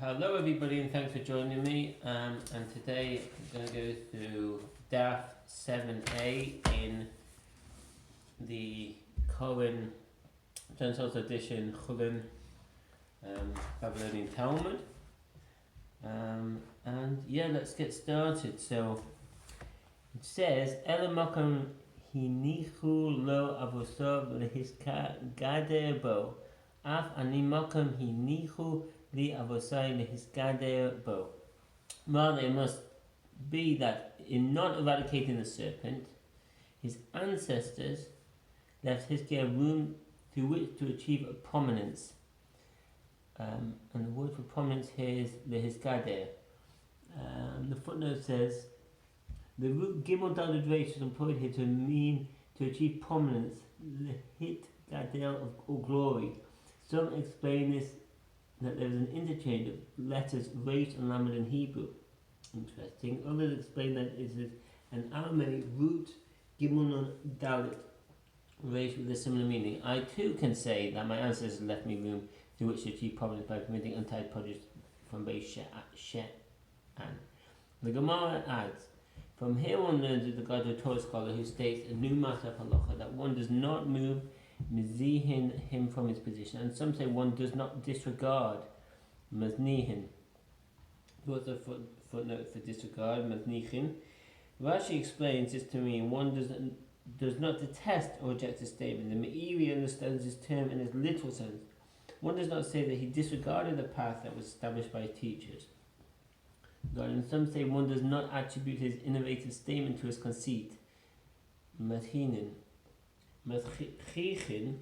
Hello everybody and thanks for joining me and today I'm going to go through Daf 7a in the Cohen Steinsaltz edition Chullin Babylonian Talmud and yeah, let's get started. So it says Elamakam hinichu lo avosov lehiskader bo af animakam hinichu li avosai lehiskader bo. Rather, it must be that in not eradicating the serpent, his ancestors left Hiskiah room through which to achieve a prominence. And the word for prominence here is lehiskader. The footnote says the root gimel daled resh is employed here to mean to achieve prominence, lehit gadel or glory. Some explain this that there is an interchange of letters resh and lamed in Hebrew. Interesting. Others explain that it is an Aramaic root gimel non dalet resh with a similar meaning. I too can say that my ancestors left me room through which to achieve prominence by permitting untied produce from Beis She'an. The Gemara adds, from here one learns with regard to a Torah scholar who states a new matter of halacha that one does not move mizihin him from his position, and some say one does not disregard maznihin. What's the footnote for disregard? Maznichin. Rashi explains this to mean one does not detest or reject a statement. The Meiri understands this term in its literal sense. One does not say that he disregarded the path that was established by his teachers. And some say one does not attribute his innovative statement to his conceit. Mazhinin. Mazchichin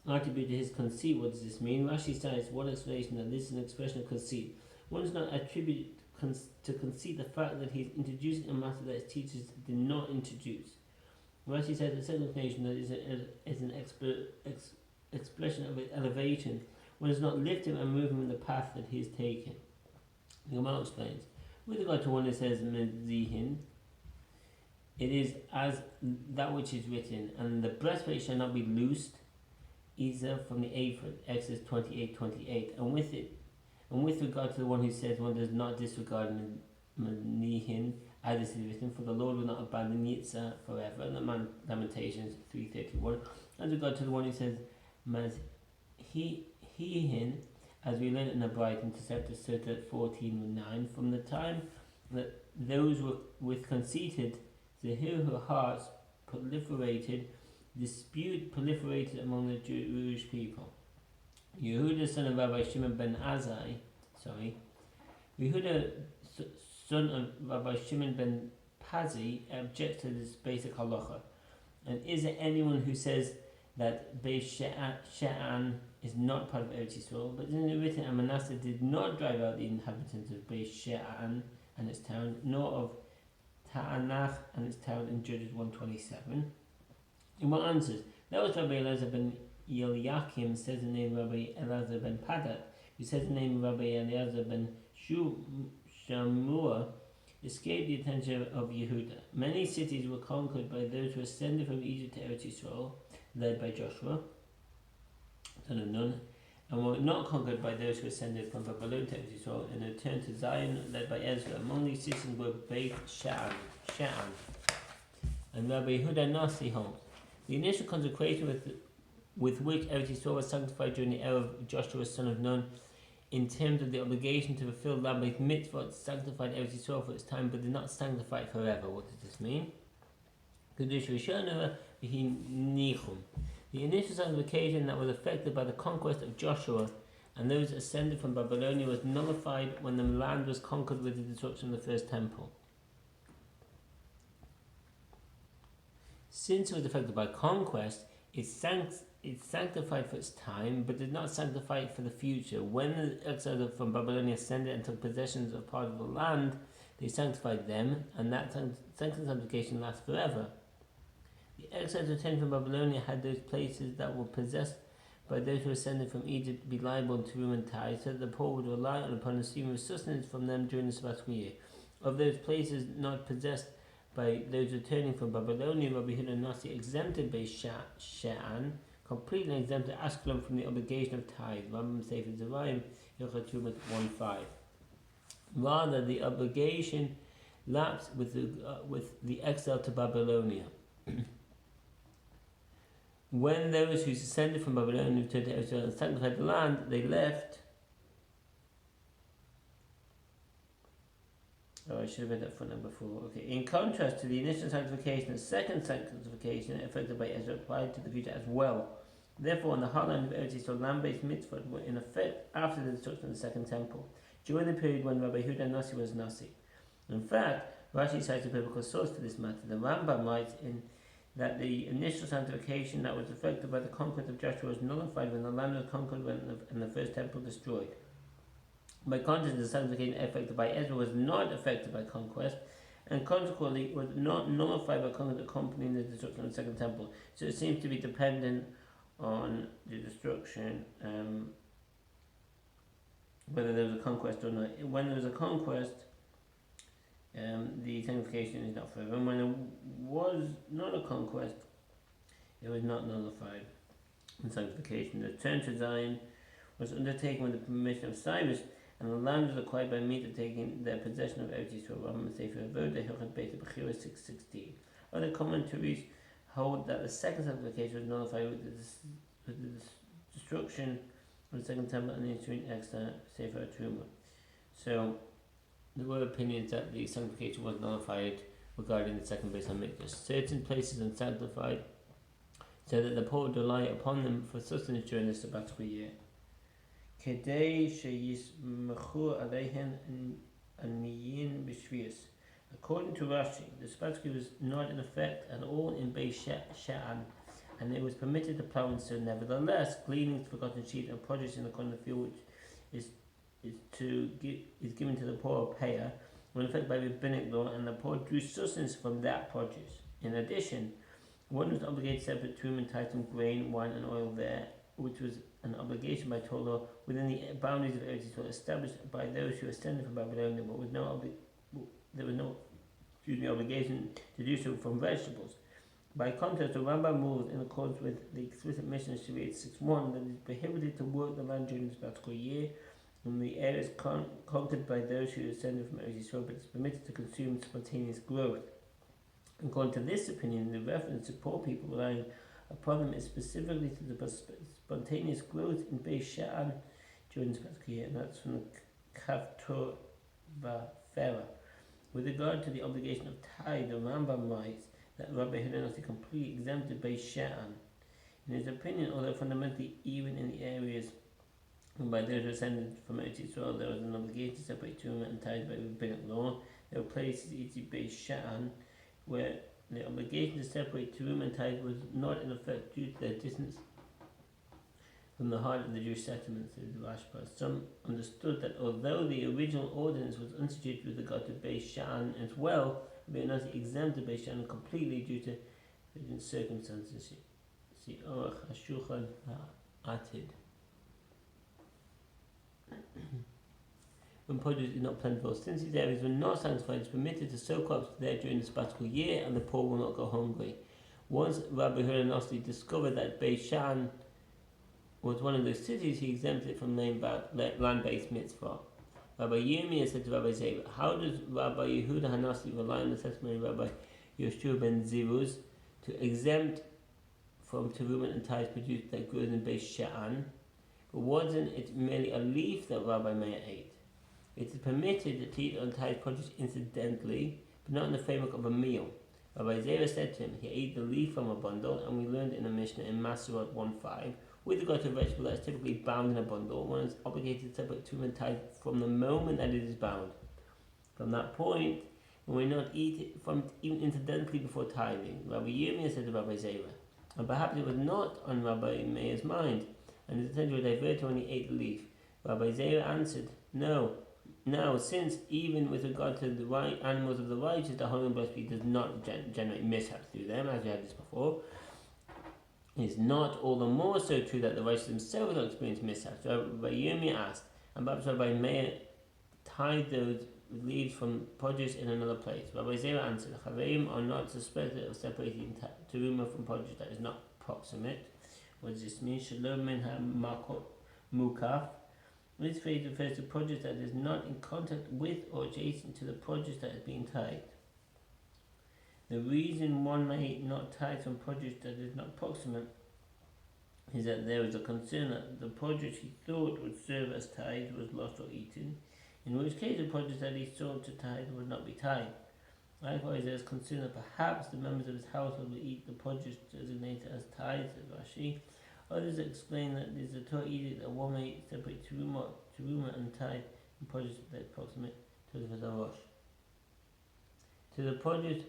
attributed his conceit. What does this mean? Rashi cites one explanation that this is an expression of conceit. One does not attribute to conceit the fact that he is introducing a matter that his teachers did not introduce. Rashi says the second explanation that is an expression of elevation. One does not lift him and move him in the path that he is taking. The Gemara explains, with regard to one that says mezihin, it is as that which is written, and the breastplate shall not be loosed, either from the ephod, Exodus 28:28, and with regard to the one who says one does not disregard mezihin, as it is written, for the Lord will not abandon Yitzhak forever, and the Lamentations 3:31, as regard to the one who says mazhihin, as we learned in the Bright Interceptor Sutta 14:9, from the time that those with conceited Zehir hearts dispute proliferated among the Jewish people. Yehuda, son of Rabbi Shimon ben Yehuda, son of Rabbi Shimon ben Pazi, objects to this basic halacha. And is there anyone who says that Beis She'an is not part of Eretz Yisrael, but isn't it written, and Manasseh did not drive out the inhabitants of Beis She'an and its town, nor of Ta'anach and its town in Judges 1:27? And what answers? That was Rabbi Elazar ben Eliakim, says the name of Rabbi Elazar ben Padat, who says the name of Rabbi Elazar ben Shamua, escaped the attention of Yehuda. Many cities were conquered by those who ascended from Egypt to Eretz Yisrael, led by Joshua, son of Nun, and were not conquered by those who ascended from Babylon to Eretz Yisrael and returned to Zion, led by Ezra. Among these citizens were Beit She'an, and Rabbi Yehuda Nasi homes. The initial consecration with which Eretz Yisrael was sanctified during the era of Joshua, son of Nun, in terms of the obligation to fulfill Lambeth mitzvot, sanctified Eretz Yisrael for its time, but did not sanctify it forever. What does this mean? The initial sanctification that was affected by the conquest of Joshua and those ascended from Babylonia was nullified when the land was conquered with the destruction of the first temple. Since it was affected by conquest, it's sanctified for its time, but did not sanctify it for the future. When the exiles from Babylonia ascended and took possession of part of the land, they sanctified them, and that sanctification lasts forever. The exiles returned from Babylonia had those places that were possessed by those who ascended from Egypt be liable to ruin and tithe, so that the poor would rely upon receiving sustenance from them during the sabbatical year. Of those places not possessed by those returning from Babylonia, Rabbi Yehuda Nasi exempted Beis She'an, completely exempted Ashkelon from the obligation of tithe. Rambam Sefer Zerayim, Hilchot Truma 1:5. Rather, the obligation lapsed with the exile to Babylonia. When those who descended from Babylon returned to Israel and sanctified the land, they left. Oh, I should have read that footnote before. Okay. In contrast to the initial sanctification, the second sanctification effected by Ezra applied to the future as well. Therefore, on the heartland of Eretz Yisrael, land-based mitzvot were in effect after the destruction of the second temple, during the period when Rabbi Yehuda Nasi was Nasi. In fact, Rashi cites a biblical source for this matter. The Rambam writes in that the initial sanctification that was effected by the conquest of Joshua was nullified when the land was conquered and the first temple destroyed. By contrast, the sanctification effected by Ezra was not affected by conquest, and consequently was not nullified by conquest accompanying the destruction of the second temple. So it seems to be dependent on the destruction, whether there was a conquest or not. When there was a conquest, the sanctification is not forever. And when there was not a conquest, it was not nullified. In sanctification, the return to Zion was undertaken with the permission of Cyrus, and the land was acquired by means of taking their possession of Eretz Yisrael. Rambam Sefer Avodah, Hilchot Beit Bechira 6:16. Other commentaries hold that the second sanctification was nullified with the destruction of the second temple and the ensuing exile, Sefer Truma. So there were opinions that the sanctification was nullified regarding the second Beis Hamikdash. Certain places unsanctified, so that the poor would rely upon them for sustenance during the sabbatical year. Kedei sheyismechu aleihen aniyin b'shvius. According to Rashi, the sabbatical was not in effect at all in Beis Sha'an, and it was permitted to plough and sow. Nevertheless, gleaning forgotten sheep and produce in the corn of the field, which is given to the poor or payer, were in effect by rabbinic law, and the poor drew sustenance from that produce. In addition, one was obligated to separate true and tithe from grain, wine, and oil there, which was an obligation by Torah law within the boundaries of Eretz Yisrael established by those who ascended from Babylonia, but there was no obligation to do so from vegetables. By contrast, the Rambam rules in accordance with the explicit mission of Shariat 6:1 that it is prohibited to work the land during the sabbatical year in the areas conquered by those who ascended from Eretz Yisrael, but it is permitted to consume spontaneous growth. According to this opinion, the reference to poor people relying upon them is specifically to the spontaneous growth in Beis Sha'an during the sabbatical year, and that's from the Kaftor Vafera. With regard to the obligation of tithe, the Rambam writes that Rabbi Yehuda completely exempted Beis Sha'an. In his opinion, although fundamentally even in the areas by those who ascended from Eretz Yisrael there was an obligation to separate Truma and tithe by rabbinic law, there were places, e.g. Beis Sha'an, where the obligation to separate Truma and tithe was not in effect due to their distance from the heart of the Jewish settlements, says the Rashba. Some understood that although the original ordinance was instituted with regard to Beis Sha'an as well, Rabbi Yonasi exempted Beis Sha'an completely due to certain circumstances. See Orach HaShulchan HaAtid. When produce is not plentiful, since these areas were not sanctified, it is permitted to sow crops there during the sabbatical year, and the poor will not go hungry. Once Rabbi Yehuda discovered that Beis Sha'an was one of those cities, he exempted it from land-based mitzvah. Rabbi Yomi said to Rabbi Zeva, how does Rabbi Yehuda Hanasi rely on the testimony of Rabbi Yoshua ben Ziruz to exempt from terumat and tithes produced that grows in Beis Sha'an? But wasn't it merely a leaf that Rabbi Meir ate? It is permitted to eat on tithe produce incidentally, but not in the framework of a meal. Rabbi Zera said to him, he ate the leaf from a bundle, and we learned in a Mishnah in Masorot 1:5, with regard to a vegetable that is typically bound in a bundle, one is obligated to separate truma and tithe from the moment that it is bound. From that point, when we not eat it from even incidentally before tithing, Rabbi Yirmiyah said to Rabbi Zera, and perhaps it was not on Rabbi Meir's mind, and his attention was diverted when he ate the leaf. Rabbi Zera answered, no. Now, since even with regard to the right animals of the righteous, the holy and blessed does not generate mishaps through them, as we had this before, it is not all the more so true that the righteous themselves don't experience mishaps. Rabbi Yirmiyah asked, and perhaps Rabbi Meir tied those leaves from produce in another place. Rabbi Zera answered, Chaveim are not suspected of separating teruma from produce that is not proximate. What does this mean? Shalom min ha-mukaf. This phrase refers to produce that is not in contact with or adjacent to the produce that is being tied. The reason one may not tie some produce that is not proximate is that there is a concern that the produce he thought would serve as tithe was lost or eaten, in which case the produce that he sought to tithe would not be tithe. Likewise, there is concern that perhaps the members of his household will eat the produce designated as tithe, says Rashi. Others explain that there is a Torah edict that one may separate teruma and tithe in produce that is proximate to the Rosh. To the produce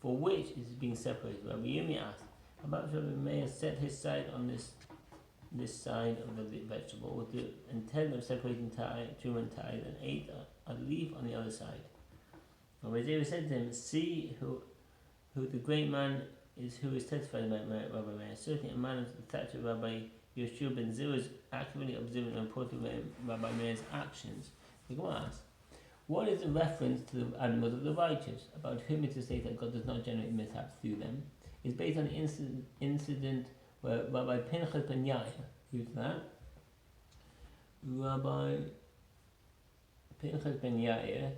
for which it is being separated, Rabbi Yomi asked, perhaps Rabbi Meir set his side on this side of the vegetable with the intent of separating teruma and tithe, and ate a leaf on the other side. Rabbi David said to him, see who the great man is who is testified about Rabbi Meir. Certainly a man of the stature of Rabbi Yoshua ben Zerah is accurately observing and reporting Rabbi Meir's actions. The Gemara asks, what is the reference to the animals of the righteous, about whom it is stated that God does not generate mishaps through them? It's based on the incident where Rabbi Pinchas ben Yair, who's that? Rabbi Pinchas ben Yair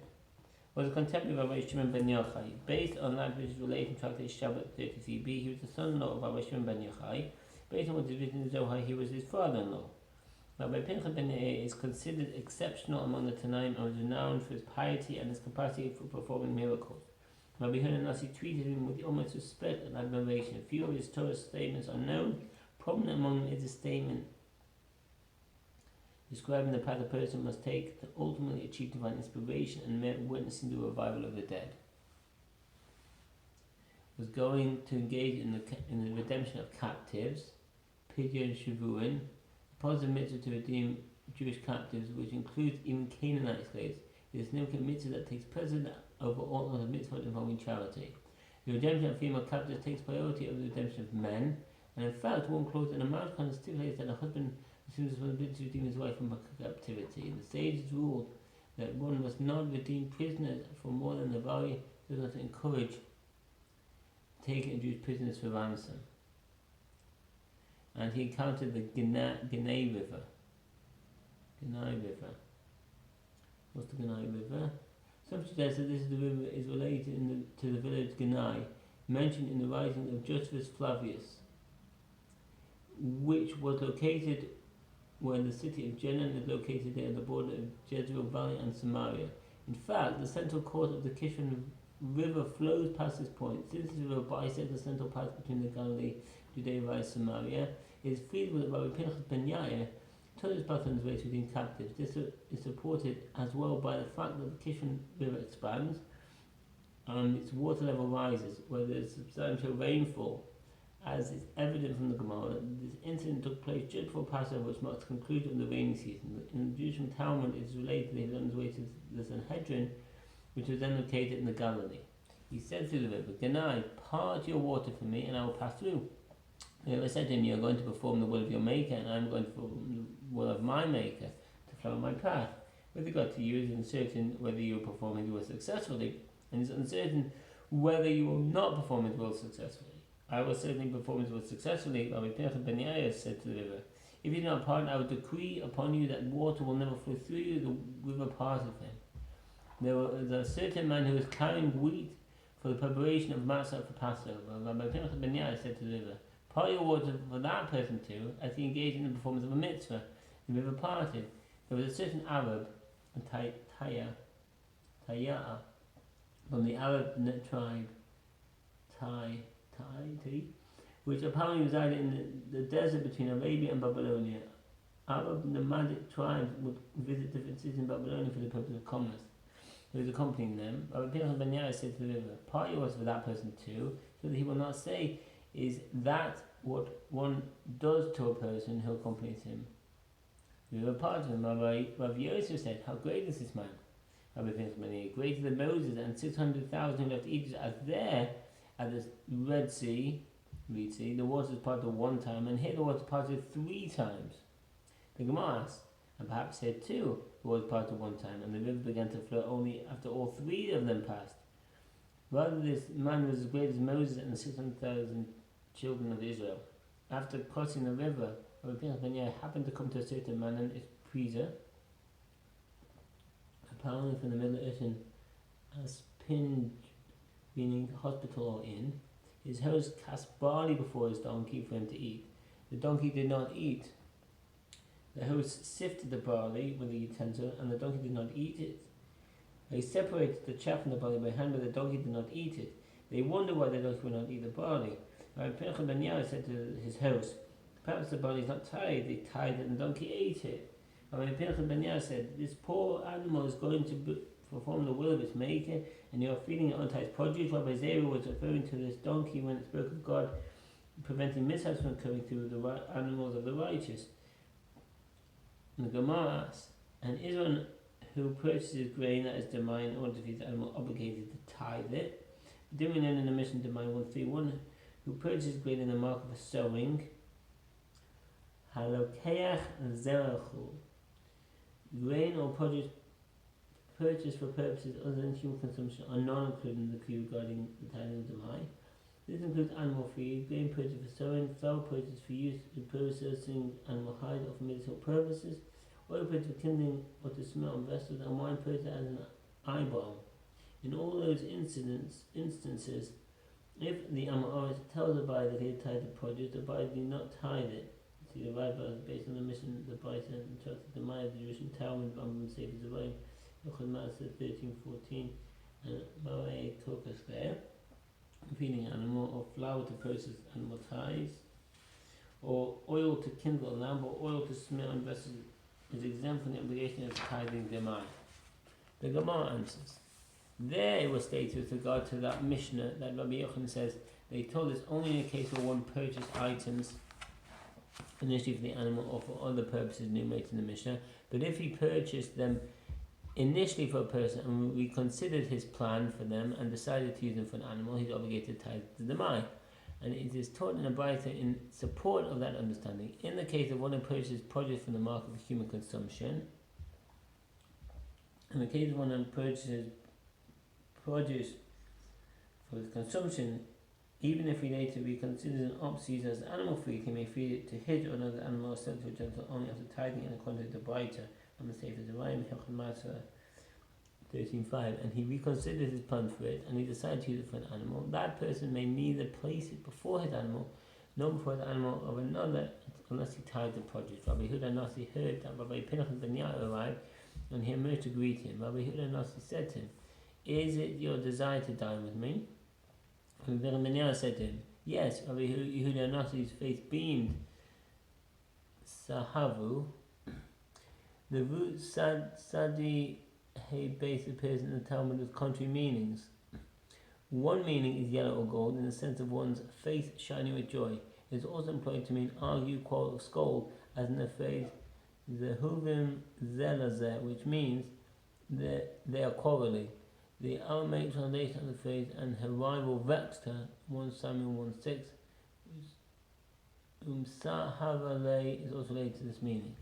was a contemporary of Rabbi Shimon ben Yochai. Based on that which is related in Tractate Shabbat 33b, he was the son-in-law of Rabbi Shimon ben Yochai. Based on what is written in Zohar, he was his father-in-law. Rabbi Pinchas ben Yair is considered exceptional among the Tanaim and was renowned for his piety and his capacity for performing miracles. Rabbi Hanan Nasi treated him with the utmost respect and admiration. A few of his Torah statements are known. Prominent among them is a statement describing the path a person must take to ultimately achieve divine inspiration and merit witnessing the revival of the dead. Was going to engage in the redemption of captives, Pidyon Shavuin, the positive mitzvah to redeem Jewish captives, which includes even Canaanite slaves. It is a significant mitzvah that takes precedence over all other mitzvahs involving charity. The redemption of female captives takes priority over the redemption of men, and in fact, one clause in a marriage contract stipulates that a husband assumes responsibility to redeem his wife from captivity. The sages ruled that one must not redeem prisoners for more than the value, so as to encourage taking Jewish prisoners for ransom. And he encountered the Ginai River. What's the Ginai River? Some suggest that this river is related to the village Ginai, mentioned in the writings of Josephus Flavius, which was located where the city of Jenin is located there at the border of Jezreel Valley and Samaria. In fact, the central course of the Kishon River flows past this point. Since this river bisects the central path between the Galilee, Judea, and Samaria, it is feasible that Rabbi Pinchas ben Yair took his path on his way to redeem captives. This is supported as well by the fact that the Kishon River expands and its water level rises, where there is substantial rainfall. As is evident from the Gemara, this incident took place just before Passover, which marks the conclusion of the rainy season. In the Jewish Talmud, it is related that he was on his way to the Sanhedrin, which was then located in the Galilee. He said to the river, Ginai, part your water for me, and I will pass through. The river said to him, you are going to perform the will of your Maker, and I am going to perform the will of my Maker, to flow my path. With regard to you, it is uncertain whether you will perform his will successfully, and it is uncertain whether you will not perform his will successfully. I will certainly perform his will successfully, Rabbi Pinchas ben Yair said to the river. If you do not pardon, I will decree upon you that water will never flow through you. The river parted him. There was a certain man who was carrying wheat for the preparation of matzah for Passover. Rabbi Pinchas ben Yair said to the river, part your water for that person too, as he engaged in the performance of a mitzvah. The river parted. There was a certain Arab, Taya, from the Arab tribe, which apparently resided in the desert between Arabia and Babylonia. Arab nomadic tribes would visit different cities in Babylonia for the purpose of commerce. He was accompanying them. Rabbi Pinchas ben Yair said to the river, part your water for that person too, so that he will not say, is that what one does to a person who accompanies him? The river parted him. Rabbi Yosef said, how great is this man? Rabbi Pinchas ben Yair, greater than Moses and 600,000 who left Egypt, as there at the Red Sea, the waters parted one time, and here the waters parted 3 times. The Gemara asked, and perhaps here too, the waters parted one time, and the river began to flow only after all 3 of them passed. Rather, this man was as great as Moses and the 600,000 children of Israel. after crossing the river, Rabbi Pinchas ben Yair happened to come to a certain man and his priest, apparently from the Middle Eastern as Pinj, meaning hospital or inn. His host cast barley before his donkey for him to eat. The donkey did not eat. The host sifted the barley with a utensil, and the donkey did not eat it. They separated the chaff from the barley by hand, but the donkey did not eat it. They wondered why the donkey would not eat the barley. Rabbi Pinchas ben Yair said to his host, "Perhaps the barley is not tied. They tied it and the donkey ate it." Rabbi Pinchas ben Yair said, "This poor animal is going to perform the will of its maker, and you are feeding it untied produce." Rabbi Zera was referring to this donkey when it spoke of God preventing mishaps from occurring through the animals of the righteous. And the Gemara asks, "An Israel who purchases grain that is demai in order to feed the animal obligated to tithe it?" Didn't we learn in the mission demai 131 who purchases grain in the market for sowing? Halokeach zerachu. Grain or produce purchased for purposes other than human consumption are not included in the decree regarding the tithing of demai. This includes animal feed, grain purchased for sowing, flour purchased for use in processing animal hide or for medicinal purposes, oil purchased for kindling or to smell on vessels, and wine purchased as an eye balm. In all those instances, if the Amoris tells the buyer that he had tithed the produce, the buyer did not tithe it. See, the Rambam based on the mission, the buyer sent and trusted the Maya of the Jewish Talmud, Rambam Sefer Zerayim, Yochad Maaseh 13:14, and Mawei Tokas there. Feeding animal, or flour to process animal ties, or oil to kindle a lamp, or oil to smear on vessels is exempt from the obligation of tithing demai. The Gemara answers. There it was stated with regard to that Mishnah that Rabbi Yochanan says they told us only in a case where one purchased items initially for the animal or for other purposes enumerated in the Mishnah, but if he purchased them initially for a person and we considered his plan for them and decided to use them for an animal, he's obligated to tithe the demai. And it is taught in a Braita in support of that understanding. In the case of one who purchases produce from the market for human consumption, in the case of one who purchases produce for his consumption, even if he later reconsiders an ops use as animal feed, he may feed it to his or another animal or sell to a gentile only after tithing in accordance with the Braita. I'm going to say for the Rayim, Yochad Maaseh 13:5, and he reconsidered his plan for it, and he decided to use it for an animal. That person may neither place it before his animal, nor before the animal of another, unless he tithed the produce. Rabbi Yehuda Nasi heard that Rabbi Pinchas ben Yair arrived, and he emerged to greet him. Rabbi Yehuda Nasi said to him, "Is it your desire to dine with me?" Rabbi Pinchas ben Yair said to him, "Yes." Rabbi Yehuda Nasi's face beamed. Sahavu. The root Sadi Hey base appears in the Talmud with contrary meanings. One meaning is yellow or gold in the sense of one's face shining with joy. It is also employed to mean argue, quarrel, or scold, as in the phrase Zehuvim Zelazeh, which means that they are quarreling. The Aramaic translation of the phrase "and her rival vexed her" 1 Samuel 1:6 Sahavale is also related to this meaning.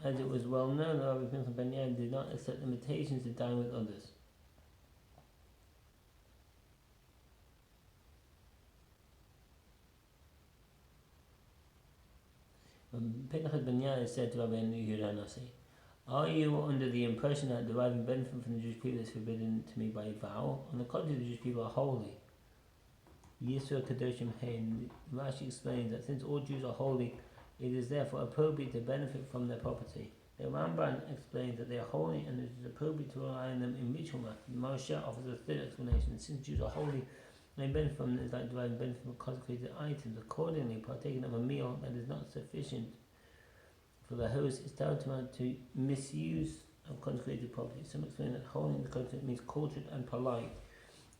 As it was well known that Rabbi Pinchas ben Yair did not accept invitations to dine with others. Pinchas ben Yair said to Rabbi Yehuda Nasi, "Are you under the impression that deriving benefit from the Jewish people is forbidden to me by vow? On the contrary, the Jewish people are holy." Yisro Kadoshim Hein. Rashi explains that since all Jews are holy, it is therefore appropriate to benefit from their property. The Ramban explains that they are holy and it is appropriate to rely on them in ritual matters. The Moshe offers a third explanation. Since Jews are holy, they benefit from them is like deriving benefit from consecrated items. Accordingly, partaking of a meal that is not sufficient for the host is tantamount to misuse of consecrated property. Some explain that holy in the context means cultured and polite.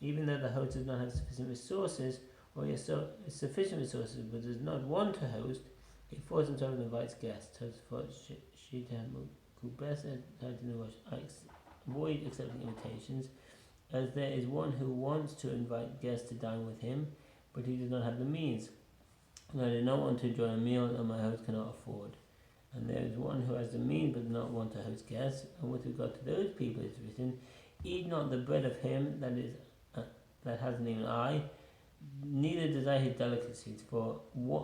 Even though the host does not have sufficient resources, or he has sufficient resources but does not want to host, he forces himself and invites guests. I avoid accepting invitations, as there is one who wants to invite guests to dine with him, but he does not have the means. And I do not want to enjoy a meal that my host cannot afford. And there is one who has the means but does not want to host guests. And with regard to those people, it is written, "Eat not the bread of him that has an evil eye, neither desire his delicacies, for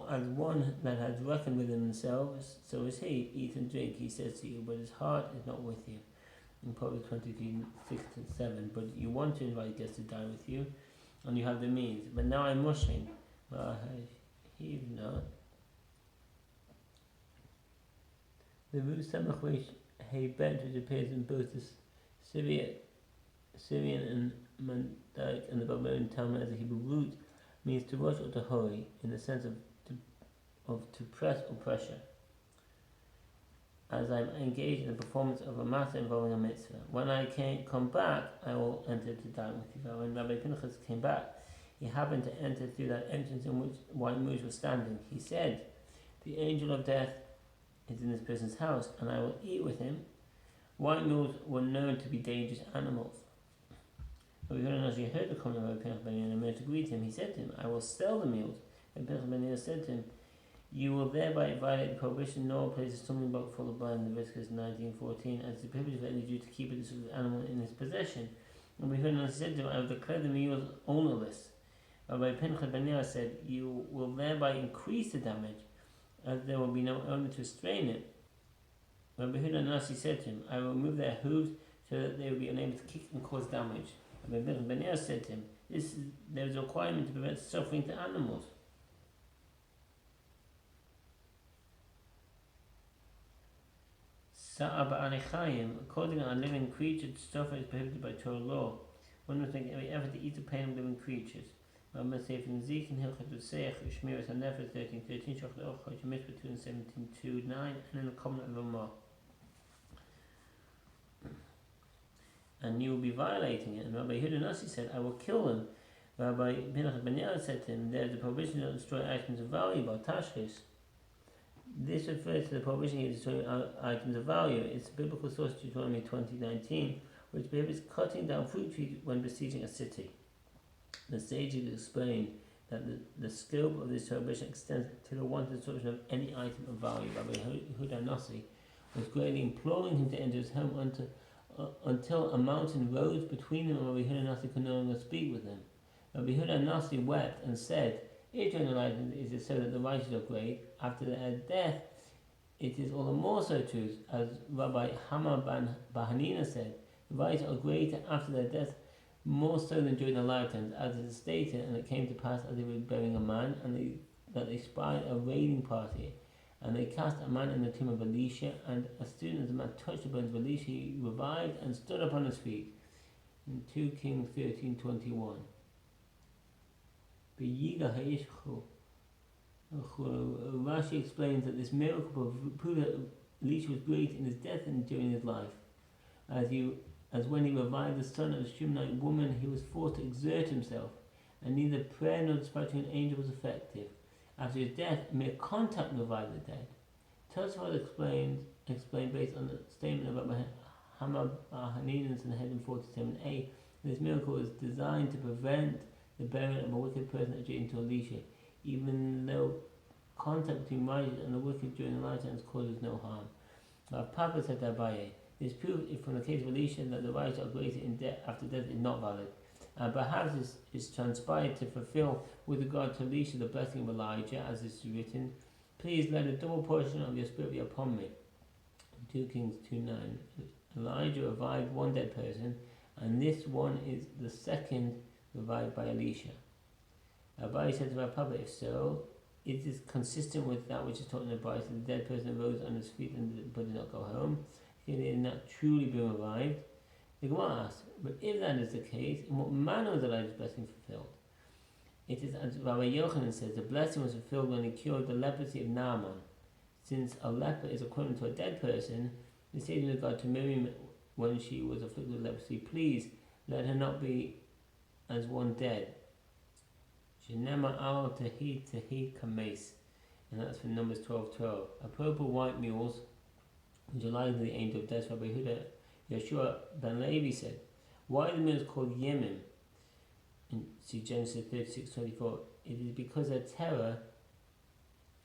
as one that has reckoned with themselves, so is he. Eat and drink, he says to you, but his heart is not with you. In Proverbs 23:6-7. But you want to invite guests to dine with you, and you have the means. But now I'm mushing. Heave not. The root samach hey bent, which appears in both the Syrian and Mandaic and the Babylonian Talmud as a Hebrew root, means to rush or to hurry, in the sense of to press or pressure. As I'm engaged in the performance of a matter involving a mitzvah. When I come back, I will enter to dine with you. When Rabbi Pinchas came back, he happened to enter through that entrance in which white mules were standing. He said, "The angel of death is in this person's house, and I will eat with him." White mules were known to be dangerous animals. But as he heard the comment of Rabbi Pinchas ben Yair and emerged to greet him, he said to him, "I will sell the mules." Rabbi Pinchas ben Yair said to him, "You will thereby violate the prohibition. No one places a stumbling block full of blood in Leviticus 19:14, as the prohibition for any Jew to keep a disorderly animal in his possession." And we heard, and he said to him, "I will declare the mules ownerless." Rabbi Pinchas ben Yair said, "You will thereby increase the damage, as there will be no owner to restrain it." Rabbi Huda Nasi said to him, "I will remove their hooves so that they will be unable to kick and cause damage." Rabbi Pinchas ben Yair said to him, "There is a requirement to prevent suffering to animals." According to a living creature, to suffer is prohibited by Torah law. One must make every effort to eat the pain of living creatures. Rabbi Seif in Zik and Hilchot Useach, Shmiras and Nefesh 13:13, Shochet Ochot, Shemishpat 2 and 17:2-9, and in the Covenant of Ramah. And you will be violating it. And Rabbi Yehuda Nasi said, "I will kill them." Rabbi Pinchas ben Yair said to him, "There is a prohibition to destroy items of value by tashchis." This refers to the prohibition to destroy items of value. It's a biblical source, Deuteronomy 20:19, which prohibits cutting down fruit trees when besieging a city. The sages explained that the scope of this prohibition extends to the wanton destruction of any item of value. Rabbi Yehuda Nasi was greatly imploring him to enter his home until a mountain rose between them and Rabbi Yehuda Nasi could no longer speak with them. Rabbi Yehuda Nasi wept and said, "If during the life it is so that the righteous are great, after their death it is all the more so true, as Rabbi Hama ben Bahanina said, the righteous are greater after their death, more so than during their lifetimes, as it is stated, and it came to pass as they were burying a man, that they spied a raiding party, and they cast a man in the tomb of Elisha, and as soon as the man touched the bones of Elisha, he revived and stood up on his feet." In 2 Kings 13:21. Rashi explains that this miracle proved that Elisha was great in his death and during his life. As when he revived the son of the Shunammite woman, he was forced to exert himself, and neither prayer nor dispatching an angel was effective. After his death, mere contact revived the dead. Tosfot explained based on the statement about Hama Haninus in heading 47a, this miracle was designed to prevent the burial of a wicked person adjacent to Elisha, even though contact between righteous and the wicked during the lifetimes causes no harm. Papa said to Abaye, this proves from the case of Elisha that the righteous are greater in death after death is not valid. Perhaps this is transpired to fulfill with regard to Elisha the blessing of Elijah, as is written, "Please let a double portion of your spirit be upon me." 2 Kings 2:9. Elijah revived one dead person, and this one is the second revived by Elisha. Abai said to my Papa, if so, it is consistent with that which is taught in the Bible, that the dead person arose on his feet but did not go home. He had not truly been revived. The Gemara asks, but if that is the case, in what manner was Elijah's blessing fulfilled? It is as Rabbi Yochanan says, the blessing was fulfilled when he cured the leprosy of Naaman. Since a leper is equivalent to a dead person, he said in regard to Miriam when she was afflicted with leprosy, please let her not be as one dead. Shenema al tehi kames, and that's from Numbers 12:12. A purple white mules, which aligns with the angel of death. Rabbi Yeshua ben Levi said, why are the mules called Yemim? In Genesis 36:24, it is because their terror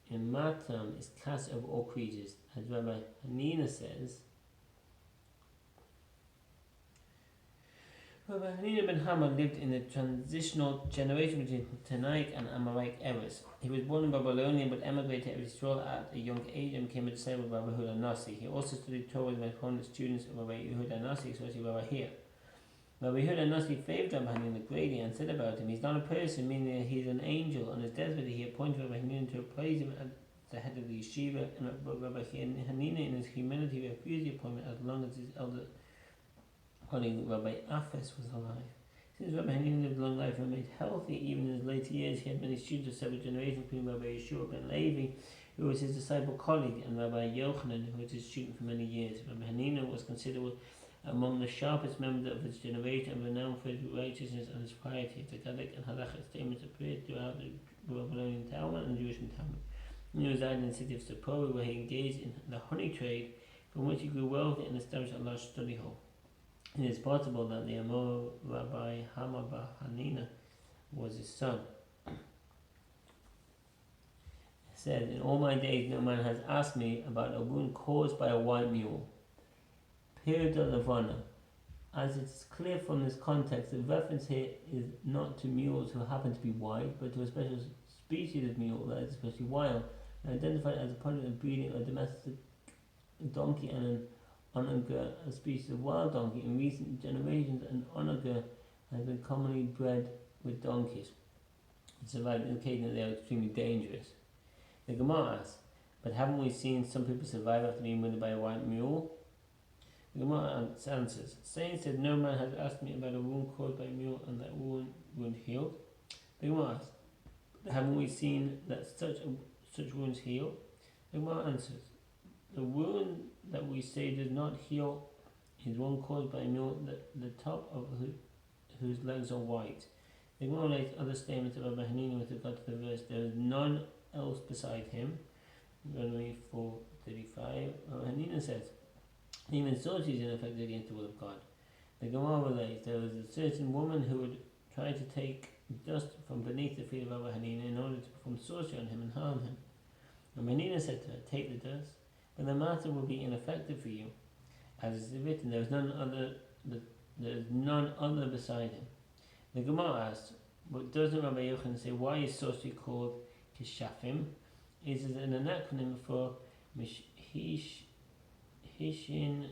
in Matam is cast over all creatures, as Rabbi Hanina says. Rabbi Hanina ben Hammad lived in a transitional generation between Tanaic and Amoraic eras. He was born in Babylonia but emigrated to Israel at a young age and became a disciple of Rabbi Yehuda Nasi. He also studied Torah with prominent students of Rabbi Yehuda Nasi, especially Rabbi Hir. Rabbi Yehuda Nasi favored Rabbi Hanina greatly and said about him, "He's not a person, meaning that he's an angel." On his deathbed, he appointed Rabbi Hanina to replace him as the head of the yeshiva, and Rabbi Hanina, in his humility, refused the appointment as long as his elder colleague Rabbi Afes was alive. Since Rabbi Hanina lived a long life and remained healthy even in his later years, he had many students of several generations, including Rabbi Yeshua ben Levi, who was his disciple colleague, and Rabbi Yochanan, who was his student for many years. Rabbi Hanina was considered among the sharpest members of his generation and renowned for his righteousness and his piety. Tzaddik and halachic statements appeared throughout the Babylonian Talmud and the Jewish Talmud. He resided in the city of Sapporo, where he engaged in the honey trade, from which he grew wealthy and established a large study hall. It is possible that the Amor Rabbi Hama bar Hanina was his son. It said, "In all my days no man has asked me about a wound caused by a white mule." Period of Levana. As it's clear from this context, the reference here is not to mules who happen to be white, but to a special species of mule that is especially wild, and identified as a product of breeding a domestic donkey and an onager, a species of wild donkey. In recent generations, an onager has been commonly bred with donkeys. It's indicating that they are extremely dangerous. The Gemara asks, "But haven't we seen some people survive after being wounded by a white mule?" The Gemara answers, "Saint said, no man has asked me about a wound caused by a mule and that wound healed." The Gemara asks, "Haven't we seen that such wounds heal?" The Gemara answers, "The wound that we say does not heal is one caused by a mule, the top of whose legs are white." The Gemara relates other statements of Rabbi Hanina with regard to the verse, "There is none else beside him." Deuteronomy 4:35. Rabbi Hanina says, even sorcery is ineffective against the will of God. The Gemara relates, there was a certain woman who would try to take dust from beneath the feet of Rabbi Hanina in order to perform sorcery on him and harm him. Rabbi Hanina said to her, "Take the dust, but the matter will be ineffective for you. As is written, there is none other beside him." The Gemara asks, but doesn't Rabbi Yochanan say, why is sorcery called kishafim? Is it an acronym for Hishin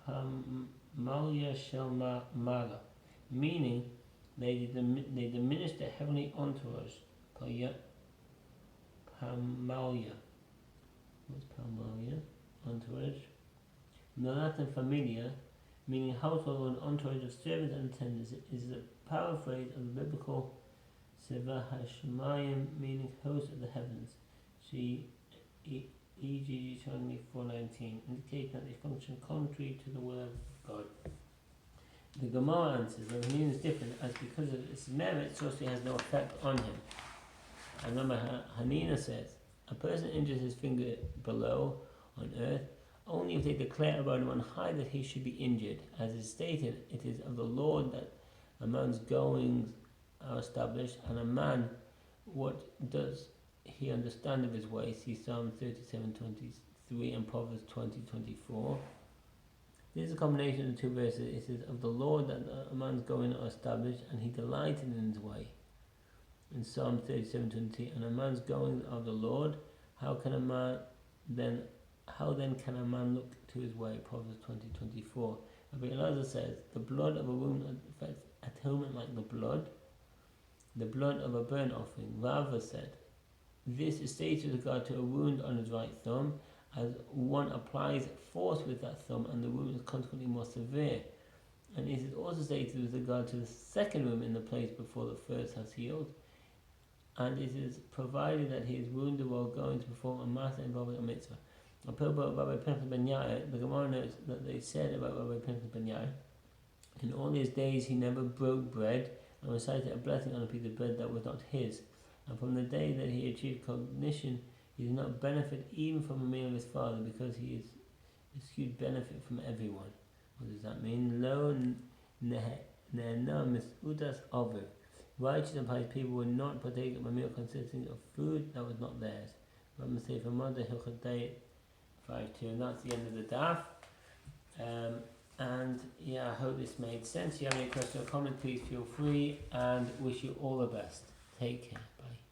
Pamalya Shel Mala, meaning they diminish the heavenly entourage. Pamalya. What's Pamalya? Entourage. In the Latin familia, meaning household or an entourage of servants and attendants, is a paraphrase of the biblical Seva Hashemayim, meaning host of the heavens. See e.g. Deuteronomy 4:19, indicating that they function contrary to the word of God. The Gemara answers that the meaning is different, as because of its merit, sorcery has no effect on him. And Rabbi Hanina says, a person injures his finger below on earth only if they declare about him on high that he should be injured. As is stated, it is of the Lord that a man's goings are established, and a man, what does he understand of his way? See Psalm 37:23 and Proverbs 20:24. This is a combination of the two verses. It says, of the Lord that a man's goings are established, and he delighted in his way. In Psalm 37:23, and a man's goings are of the Lord. How then can a man look to his way? Proverbs 20:24. Rabbi Elazar says, the blood of a wound affects atonement like the blood of a burnt offering. Rava said, this is stated with regard to a wound on his right thumb, as one applies force with that thumb and the wound is consequently more severe. And it is also stated with regard to the second wound in the place before the first has healed. And it is provided that he is wounded while going to perform a matter involving a mitzvah. About Rabbi Pinchas ben Yair, the Gemara notes that they said about Rabbi Pinchas ben Yair, in all his days he never broke bread and recited a blessing on a piece of bread that was not his. And from the day that he achieved cognition, he did not benefit even from a meal of his father, because he is eschewed benefit from everyone. What does that mean? Lo ne'ena misudas aviv. Righteous and pious people would not partake of a meal consisting of food that was not theirs. Rabbi Sefer Mother Hilchot Day 5:2, and that's the end of the daf. And yeah, I hope this made sense. If you have any question or comment, please feel free, and wish you all the best. Take care. Bye.